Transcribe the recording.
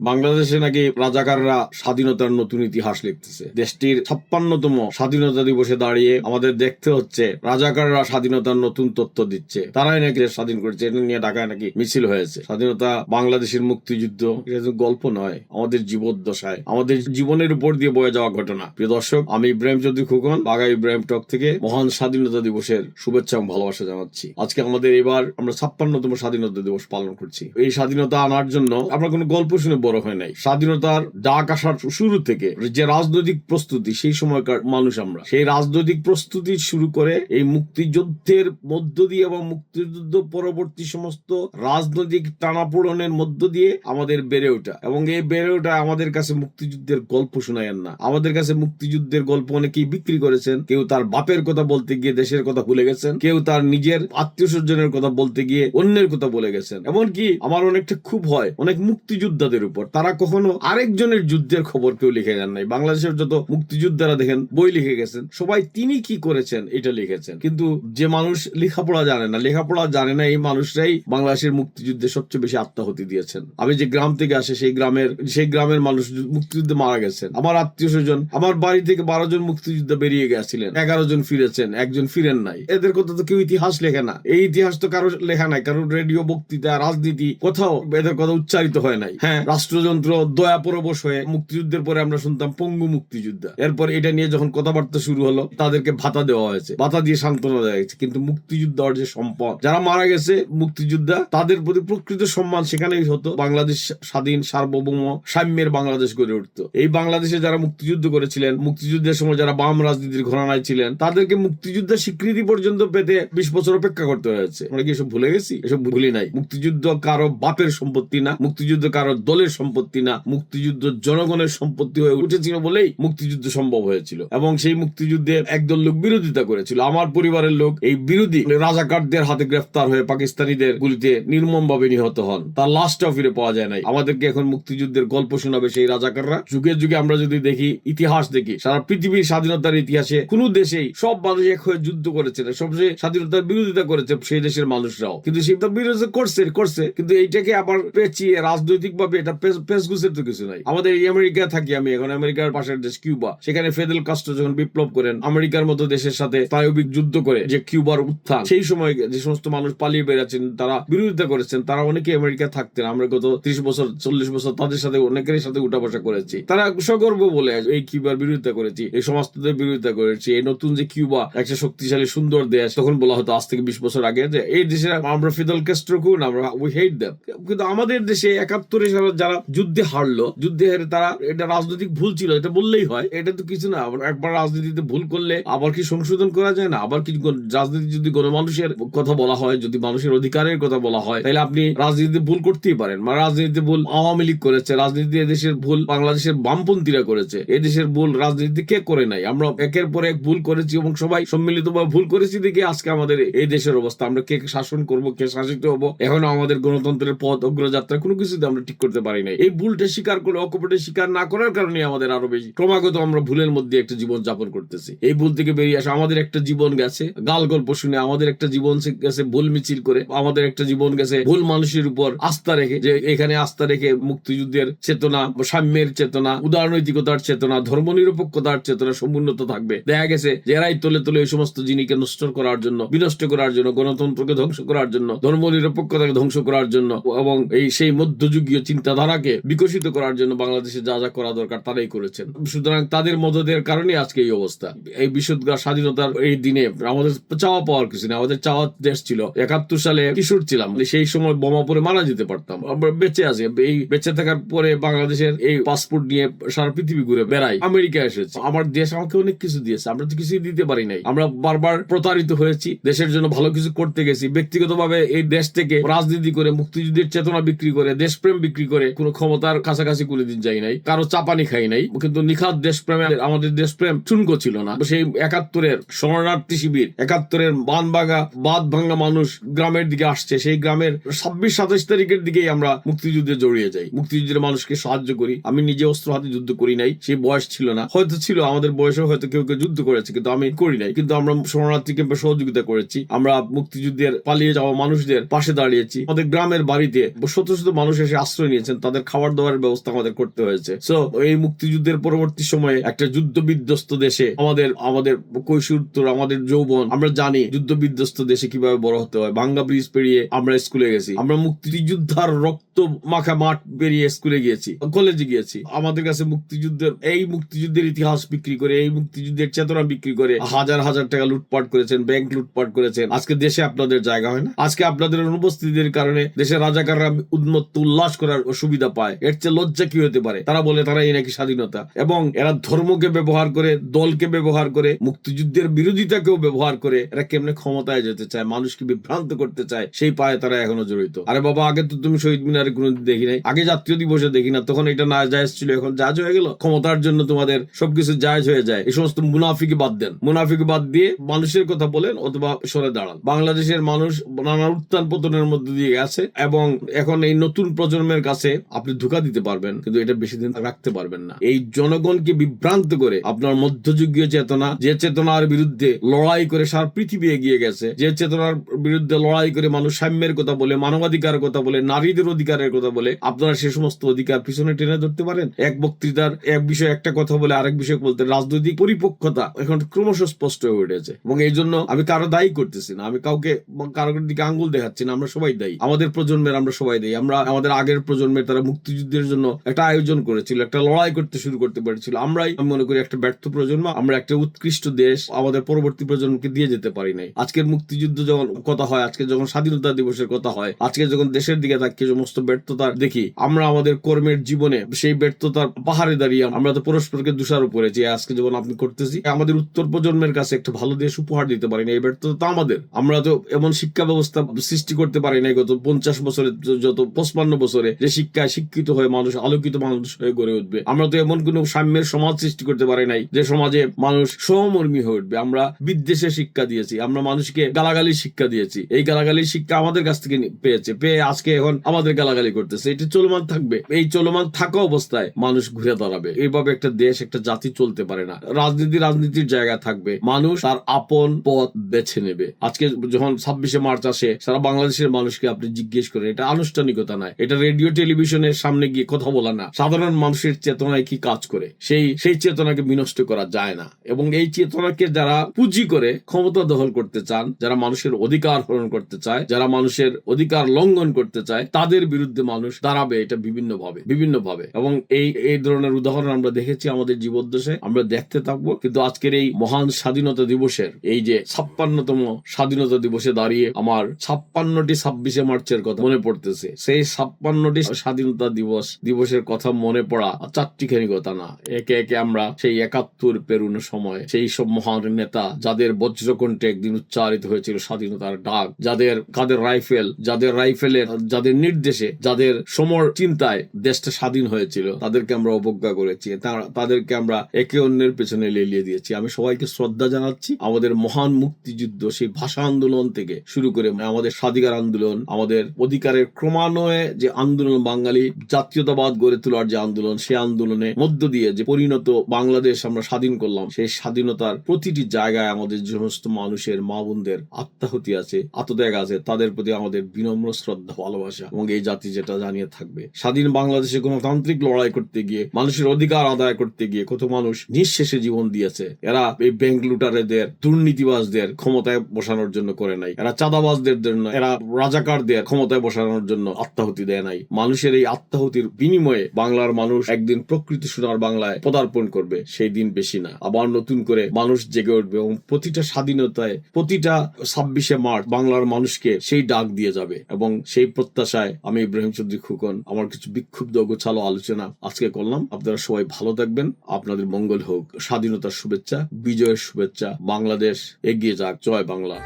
বাংলাদেশে নাকি রাজাকাররা স্বাধীনতার নতুন ইতিহাস লিখতেছে। দেশটির 56তম স্বাধীনতা দিবসে দাঁড়িয়ে আমাদের দেখতে হচ্ছে রাজাকাররা স্বাধীনতার নতুন তথ্য দিচ্ছে। তারাই নাকি দেশ স্বাধীন করেছে। এটা নিয়ে ঢাকায় নাকি মিছিল হয়েছে। স্বাধীনতা বাংলাদেশের মুক্তিযুদ্ধ এটা গল্প নয়, আমাদের জীবদ্দশায় আমাদের জীবনের উপর দিয়ে বয়ে যাওয়া ঘটনা। প্রিয় দর্শক, আমি ইব্রাহিম চৌধুরী খোকন, বাঘা ইব্রাহিম টক থেকে মহান স্বাধীনতা দিবসের শুভেচ্ছা এবং ভালোবাসা জানাচ্ছি। আজকে আমাদের এবার আমরা 56তম স্বাধীনতা দিবস পালন করছি। এই স্বাধীনতা আনার জন্য আমরা কোনো গল্প শুনে বড় হয় নাই। স্বাধীনতার ডাক আসার শুরু থেকে যে রাজনৈতিক প্রস্তুতি, সেই সময়কার মানুষ আমরা সেই রাজনৈতিক প্রস্তুতি শুরু করে এই মুক্তিযুদ্ধের মধ্য দিয়ে এবং মুক্তিযুদ্ধ পরবর্তী সমস্ত রাজনৈতিক টানাপোড়েনের মধ্য দিয়ে আমাদের বেড়ে ওঠা, এবং এই বেড়ে ওঠা আমাদের কাছে মুক্তিযুদ্ধের গল্প শোনায়েন না। আমাদের কাছে মুক্তিযুদ্ধের গল্প অনেকেই বিক্রি করেছেন। কেউ তার বাপের কথা বলতে গিয়ে দেশের কথা ভুলে গেছেন, কেউ তার নিজের আত্মীয় স্বজনের কথা বলতে গিয়ে অন্যের কথা বলে গেছেন। এমনকি আমার অনেকটা খুব হয় অনেক মুক্তিযোদ্ধাদের উপর, তারা কখনো আরেকজনের যুদ্ধের খবর কেউ লিখে যান নাই। বাংলাদেশের যত মুক্তিযোদ্ধারা দেখেন বই লিখে গেছেন, সবাই তিনি কি করেছেন এটা লিখেছেন। কিন্তু যে মানুষ লেখাপড়া জানে না এই মানুষরাই বাংলাদেশের মুক্তিযুদ্ধে সবচেয়ে বেশি আত্মাহুতি দিয়েছেন। আমি যে গ্রাম থেকে আসে সেই গ্রামের মানুষ মুক্তিযুদ্ধে মারা গেছেন। আমার আত্মীয় স্বজন, আমার বাড়ি থেকে 12 জন মুক্তিযুদ্ধে বেরিয়ে গেছিলেন, 11 জন ফিরেছেন, একজন ফিরেন নাই। এদের কথা তো কেউ ইতিহাস লেখে না। এই ইতিহাস তো কারো লেখা নাই, কারো রেডিও বক্তৃতা রাজনীতি কোথাও এদের কথা উচ্চারিত হয় নাই। হ্যাঁ, রাষ্ট্রযন্ত্র দয়া পরবশ হয়ে মুক্তিযুদ্ধের পরে আমরা শুনতাম পঙ্গু মুক্তিযোদ্ধা। এরপর এটা নিয়ে যখন কথাবার্তা শুরু হলো, তাদেরকে ভাতা দেওয়া হয়েছে, ভাতা দিয়ে সান্ত্বনা দেওয়া হয়েছে। কিন্তু মুক্তিযোদ্ধার যে সম্পদ, যারা মারা গেছে মুক্তিযোদ্ধা, তাদের প্রতি প্রকৃত সম্মান সেখানেই হতো। বাংলাদেশ স্বাধীন, সার্বভৌম, সাম্যের বাংলাদেশ গড়ে উঠত। এই বাংলাদেশে যারা মুক্তিযুদ্ধ করেছিলেন, মুক্তিযুদ্ধের সময় যারা বাম রাজনীতির ঘরানায় ছিলেন, তাদেরকে মুক্তিযুদ্ধের স্বীকৃতি পর্যন্ত পেতে 20 বছর অপেক্ষা করতে হয়েছে। আমরা কি এসব ভুলে গেছি? এসব ভুলি নাই। মুক্তিযুদ্ধ কারো বাপের সম্পত্তি না, মুক্তিযুদ্ধ কারো দলের সম্পত্তি না, মুক্তিযুদ্ধ জনগণের সম্পত্তি হয়ে উঠেছিল বলেই মুক্তিযুদ্ধ সম্ভব হয়েছিল। এবং সেই মুক্তিযুদ্ধে একদল লোক বিরোধিতা করেছিল। আমার পরিবারের লোক এই বিরোধী রাজাকারদের হাতে গ্রেফতার হয়ে পাকিস্তানিদের গুলিতে নির্মম ভাবে নিহত হন। তার লাশটাও ফিরে পাওয়া যায় নাই। আমাদেরকে এখন মুক্তিযুদ্ধের গল্প শোনাবে সেই রাজাকাররা। যুগে যুগে আমরা যদি দেখি, ইতিহাস দেখি, সারা পৃথিবীর স্বাধীনতার ইতিহাসে কোন দেশেই সব মানুষ এক হয়ে যুদ্ধ করেছে না, সবচেয়ে স্বাধীনতার বিরোধিতা করেছে সেই দেশের মানুষরাও। কিন্তু সেটা বিরোধিতা করছে কিন্তু এইটাকে আবার পেঁচিয়ে রাজনৈতিক ভাবে এটা পেসগুসের তো কিছু নাই। আমাদের এই আমেরিকা থাকি আমি, এখন আমেরিকার পাশের দেশ কিউবা, সেখানে ফিদেল কাস্ট্রো যখন বিপ্লব করেন, আমেরিকার মতো দেশের সাথে স্নায়বিক যুদ্ধ করে যে কিউবার উত্থান, সেই সময় যে সমস্ত মানুষ পালিয়ে বেড়াচ্ছেন, তারা বিরোধিতা করেছেন, তারা অনেকে আমেরিকা থাকতেন। আমরা গত 30 বছর 40 বছর তাদের সাথে অনেকের সাথে উঠা বসা করেছি। তারা সগর্ব বলে এই কিউবার বিরোধিতা করেছি, এই সমাজতন্ত্রের বিরোধিতা করেছি। এই নতুন যে কিউবা একটা শক্তিশালী সুন্দর দেশ, তখন বলা হতো আজ থেকে 20 বছর আগে যে এই দেশে আমরা ফিদেল কাস্ট্রো খুন, আমরা উই হেট দেম। কিন্তু আমাদের দেশে 71 সালে যারা যুদ্ধে হারলো, যুদ্ধে হেরে, তারা এটা রাজনৈতিক ভুল ছিল এটা বললেই হয়। এটা তো কিছু না। একবার রাজনীতিতে ভুল করলে আবার কি সংশোধন করা যায় না? আবার কি রাজনীতি যদি গণমানুষের কথা বলা হয়, যদি মানুষের অধিকারের কথা বলা হয়, তাহলে আপনি রাজনীতিতে ভুল করতেই পারেন। মানে রাজনীতিতে ভুল আওয়ামী লীগ করেছে, রাজনীতি এদেশের ভুল বাংলাদেশের বামপন্থীরা করেছে, এদেশের ভুল রাজনীতি কে করে নাই? আমরা একের পর এক ভুল করেছি এবং সবাই সম্মিলিতভাবে ভুল করেছি দেখে আজকে আমাদের এই দেশের অবস্থা। আমরা কে শাসন করব, কে শাসিত হবো, এখনো আমাদের গণতন্ত্রের পথ অগ্রযাত্রা কোনো কিছুতে আমরা ঠিক করতে পারি নাই। এই ভুলটা স্বীকার করে অকপটে স্বীকার না করার কারণে আমাদের আরো বেশি ক্রমাগত আমরা ভুলের মধ্যে একটা জীবন যাপন করতেছি। এই ভুল থেকে বেরিয়ে আসা, আমাদের একটা জীবন গেছে গাল গল্প শুনে, আমাদের একটা জীবন গেছে ভুল মিছিল করে, আমাদের একটা জীবন গেছে ভুল মানুষের উপর আস্থা রেখে, যে এখানে আস্থা রেখে মুক্তিযুদ্ধের চেতনা, সাম্যের চেতনা, উদারনৈতিকতার চেতনা, ধর্মনিরপেক্ষতার চেতনা সমুন্নত থাকবে। দেখা গেছে যে এরাই তলে তলে এই সমস্ত জিনিসকে নষ্ট করার জন্য, বিনষ্ট করার জন্য, গণতন্ত্রকে ধ্বংস করার জন্য, ধর্মনিরপেক্ষতাকে ধ্বংস করার জন্য এবং সেই মধ্যযুগীয় চিন্তাধারাকে বিকশিত করার জন্য বাংলাদেশে যা যা করা দরকার তারাই করেছেন। সুতরাং তাদের মদদের কারণে আজকে এই অবস্থা। এই বিশুদ্ধ স্বাধীনতার এই দিনে আমাদের চাওয়া পাওয়ার কিছু নেই। আমাদের চাওয়া দেশ ছিল, 71 সালে কিশোর ছিলাম, সেই সময় বোমা পরে মারা যেতে পারতাম, আমরা বেঁচে আছি। এই বেঁচে থাকার পরে বাংলাদেশের এই পাসপোর্ট নিয়ে সারা পৃথিবী ঘুরে বেড়াই, আমেরিকা এসেছে। আমার দেশ আমাকে অনেক কিছু দিয়েছে, আমরা তো কিছুই দিতে পারি নাই। আমরা বারবার প্রতারিত হয়েছি, দেশের জন্য ভালো কিছু করতে গেছি, ব্যক্তিগতভাবে এই দেশ থেকে রাজনীতি করে, মুক্তিযুদ্ধের চেতনা বিক্রি করে, দেশপ্রেম বিক্রি করে কোনো ক্ষমতার কাছাকাছি কোনোদিন যাই নাই, কারো চাপানি খাই নাই। কিন্তু নিখাত দেশপ্রেমে আমাদের দেশপ্রেম চুনকো ছিল না। সেই 71-এর শরণার্থী শিবির, 71-এর বাঁধ ভাঙ্গা মানুষ গ্রামের দিকে আসছে, সেই গ্রামের 26-27 তারিখের দিকেই আমরা মুক্তিযুদ্ধে জড়িয়ে যাই, মুক্তিযুদ্ধের মানুষকে সাহায্য করি। আমি নিজে অস্ত্র হাতে যুদ্ধ করি নাই, সেই বয়স ছিল না, হয়তো ছিল, আমাদের বয়সেও হয়তো কেউ কেউ যুদ্ধ করেছে, কিন্তু আমি করি নাই। কিন্তু আমরা শরণার্থী ক্যাম্পে সহযোগিতা করেছি, আমরা মুক্তিযুদ্ধের পালিয়ে যাওয়া মানুষদের পাশে দাঁড়িয়েছি। আমাদের গ্রামের বাড়িতে শত শত মানুষ এসে আশ্রয় নিয়েছেন, তাদের তাদের খাবার দাবারের ব্যবস্থা আমাদের করতে হয়েছে। সো এই মুক্তিযুদ্ধের পরবর্তী সময়ে একটা যুদ্ধ বিধ্বস্ত দেশে আমাদের কৈশোর, আমাদের যৌবন, আমরা জানি যুদ্ধ বিধ্বস্ত দেশে কিভাবে বড় হতে হয়। ভাঙ্গা ব্রিজ পেরিয়ে আমরা স্কুলে গেছি, আমরা মুক্তিযোদ্ধার রক্ত মাখা মাঠ পেরিয়ে স্কুলে গিয়েছি, কলেজে গিয়েছি। আমাদের কাছে মুক্তিযুদ্ধের ইতিহাস বিক্রি করে, এই মুক্তিযুদ্ধের চেতনা বিক্রি করে হাজার হাজার টাকা লুটপাট করেছেন, ব্যাংক লুটপাট করেছেন। আজকে দেশে আপনাদের জায়গা হয় না। আজকে আপনাদের অনুপস্থিতির কারণে দেশের রাজাকাররা উন্মত্ত উল্লাস করার সুবিধা পায়। এর চেয়ে লজ্জা কি হতে পারে? তারা বলে তারা এই নাকি স্বাধীনতা, এবং এরা ধর্মকে ব্যবহার করে, দলকে ব্যবহার করে, মুক্তিযুদ্ধের বিরোধিতাকেও ব্যবহার করে এরা কেমনে ক্ষমতায় যেতে চায়, মানুষকে বিভ্রান্ত করতে চায়, সেই পায়ে তারা এখনো জড়িত। আরে বাবা, আগে তো তুমি শহীদ মিনারে কোনোদিন দেখি নাই, আগে জাতীয় দিবসে দেখি না, তখন এটা না জায়েজ ছিল, এখন জায়েজ হয়ে গেল। ক্ষমতার জন্য তোমাদের সবকিছু জায়েজ হয়ে যায়। এই সমস্ত মুনাফিকে বাদ দেন, মুনাফিকে বাদ দিয়ে মানুষের কথা বলেন অথবা সরে দাঁড়ান। বাংলাদেশের মানুষ নানা উত্থান পতনের মধ্যে দিয়ে গেছে, এবং এখন এই নতুন প্রজন্মের কাছে আপনি ধোঁকা দিতে পারবেন, কিন্তু এটা বেশি দিন রাখতে পারবেন না। এই জনগণকে বিভ্রান্ত করে আপনার মধ্যযুগীয় চেতনা, যে চেতনার বিরুদ্ধে লড়াই করে সারা পৃথিবী এগিয়ে গেছে, যে চেতনার বিরুদ্ধে লড়াই করে মানুষ সাম্যের কথা বলে, মানবাধিকারের কথা বলে, নারীদের অধিকারের কথা বলে, আপনারা সে সমস্ত অধিকার পিছনে টেনে ধরতে পারেন। এক বক্তৃতার এক বিষয়ে একটা কথা বলে আরেক বিষয় বলতে রাজনৈতিক পরিপক্কতা এখন ক্রমশ স্পষ্ট হয়ে উঠেছে। এবং এই জন্য আমি কারো দায়ী করতেছি না, আমি কাউকে কারোর দিকে আঙ্গুল দেখাচ্ছি না। আমরা সবাই দায়ী, আমাদের প্রজন্মের আমরা সবাই দায়ী। আমরা আমাদের আগের প্রজন্মের তারা মুক্তিযুদ্ধের জন্য একটা আয়োজন করেছিল, একটা লড়াই করতে শুরু করতে পেরেছিল। আমরাই, আমি মনে করি, একটা ব্যর্থ প্রজন্ম। আমরা একটা উৎকৃষ্ট দেশ আমাদের পরবর্তী প্রজন্মকে দিয়ে যেতে পারি নাই। আজকের মুক্তিযুদ্ধ যখন কথা হয়, আজকে যখন স্বাধীনতা দিবসের কথা হয়, আজকে যখন দেশের দিকে তাকিয়ে সমস্ত ব্যর্থতা দেখি, আমরা আমাদের কর্মের জীবনে সেই ব্যর্থতার পাহাড়ে দাঁড়িয়ে আমরা তো পরস্পরকে দোষারোপ করেছি। আজকে যখন আপনি করতেছি, আমাদের উত্তর প্রজন্মের কাছে একটা ভালো দেশ উপহার দিতে পারি না, এই ব্যর্থতা তো আমাদের। আমরা তো এমন শিক্ষা ব্যবস্থা সৃষ্টি করতে পারি না গত 50 বছরে, যত 55 বছরে, যে শিক্ষায় শিক্ষিত হয়ে মানুষ আলোকিত মানুষ হয়ে গড়ে উঠবে। আমরা তো এমন কোন সাম্যের সমাজ সৃষ্টি করতে পারি নাই যে সমাজে মানুষ সহমর্মী হয়ে উঠবে। আমরা বিদ্বেষের শিক্ষা দিয়েছি, আমরা মানুষকে গালাগালির শিক্ষা দিয়েছি। এই গালাগালির শিক্ষা আমাদের কাছ থেকে পেয়ে আজকে এখন আমাদের গালাগালি করতেছে। এটি চলমান থাকবে। এই চলমান থাকা অবস্থায় মানুষ ঘুরে দাঁড়াবে। এইভাবে একটা দেশ, একটা জাতি চলতে পারে না। রাজনীতির জায়গা থাকবে, মানুষ তার আপন পথ বেছে নেবে। আজকে যখন 26শে মার্চ আসে, সারা বাংলাদেশের মানুষকে আপনি জিজ্ঞেস করেন, এটা আনুষ্ঠানিকতা নয়, এটা রেডিও টেলিভিশনের সামনে গিয়ে কথা বলা না, সাধারণ মানুষের চেতনায় কি কাজ করে সেই চেতনাকে বিনষ্ট করা যায় না। এবং এই চেতনাকে যারা পুঁজি করে ক্ষমতা দখল করতে চান, যারা মানুষের অধিকার হরণ করতে চায়, যারা মানুষের অধিকার লঙ্ঘন করতে চায়, তাদের বিরুদ্ধে মানুষ দাঁড়াবে। এটা বিভিন্ন ভাবে এবং এই ধরনের উদাহরণ আমরা দেখেছি আমাদের জীবদ্দশায়, আমরা দেখতে থাকবো। কিন্তু আজকের এই মহান স্বাধীনতা দিবসের, এই যে 56তম স্বাধীনতা দিবসে দাঁড়িয়ে আমার 56টি 26শে মার্চের কথা মনে পড়তেছে। সেই 56টি স্বাধীনতা দিবসের কথা মনে পড়া চারটিখানি কথা না। একে একে আমরা সেই 71 পেরুনো সময় সেই সব মহান নেতা, যাদের বজ্রকণ্ঠে একদিন উচ্চারিত হয়েছিল স্বাধীনতার ডাক, যাদের রাইফেলের যাদের নির্দেশে, যাদের সমর চিন্তায় দেশটা স্বাধীন হয়েছিল, তাদেরকে আমরা অবজ্ঞা করেছি, তাদেরকে আমরা একে অন্যের পেছনে লেলিয়ে দিয়েছি। আমি সবাইকে শ্রদ্ধা জানাচ্ছি। আমাদের মহান মুক্তিযুদ্ধ, সেই ভাষা আন্দোলন থেকে শুরু করে আমাদের স্বাধিকার আন্দোলন, আমাদের অধিকারের ক্রমান্বয়ে যে আন্দোলন, বাঙালি জাতীয়তাবাদ গড়ে তোলার যে আন্দোলন, সেই আন্দোলনের মধ্য দিয়ে যে পরিণত বাংলাদেশ আমরা স্বাধীন করলাম, সেই স্বাধীনতার প্রতিটি জায়গায় আমাদের যে সমস্ত মানুষের, মা বোনদের আত্মাহুতি আছে, আত্মত্যাগ আছে, তাদের প্রতি আমাদের বিনম্র শ্রদ্ধা, ভালোবাসা, এবং এই জাতি যেটা জানিয়ে থাকবে। স্বাধীন বাংলাদেশে গণতান্ত্রিক লড়াই করতে গিয়ে, মানুষের অধিকার আদায় করতে গিয়ে কত মানুষ নিঃশেষে জীবন দিয়েছে। এরা এই ব্যাংক লুটারেদের, দুর্নীতিবাজদের ক্ষমতায় বসানোর জন্য করে নাই, এরা চাঁদাবাজদের জন্য, এরা রাজাকারদের ক্ষমতায় বসানোর জন্য আত্মাহুতি দেয় নাই। মানুষের এই আত্মাহুতির বিনিময়ে বাংলার মানুষ একদিন প্রকৃতি সোনার বাংলায় পদার্পণ করবে। সেই দিন বেশি না, আবার নতুন করে মানুষ জেগে উঠবে এবং প্রতিটা স্বাধীনতায়, প্রতিটা 26শে মার্চ বাংলার মানুষকে সেই ডাক দিয়ে যাবে। এবং সেই প্রত্যাশায় আমি ইব্রাহিম চৌধুরী খোকন আমার কিছু বিক্ষুব্ধ গোছালো আলোচনা আজকে করলাম। আপনারা সবাই ভালো থাকবেন, আপনাদের মঙ্গল হোক। স্বাধীনতার শুভেচ্ছা, বিজয়ের শুভেচ্ছা। বাংলাদেশ এগিয়ে যাক। জয় বাংলা।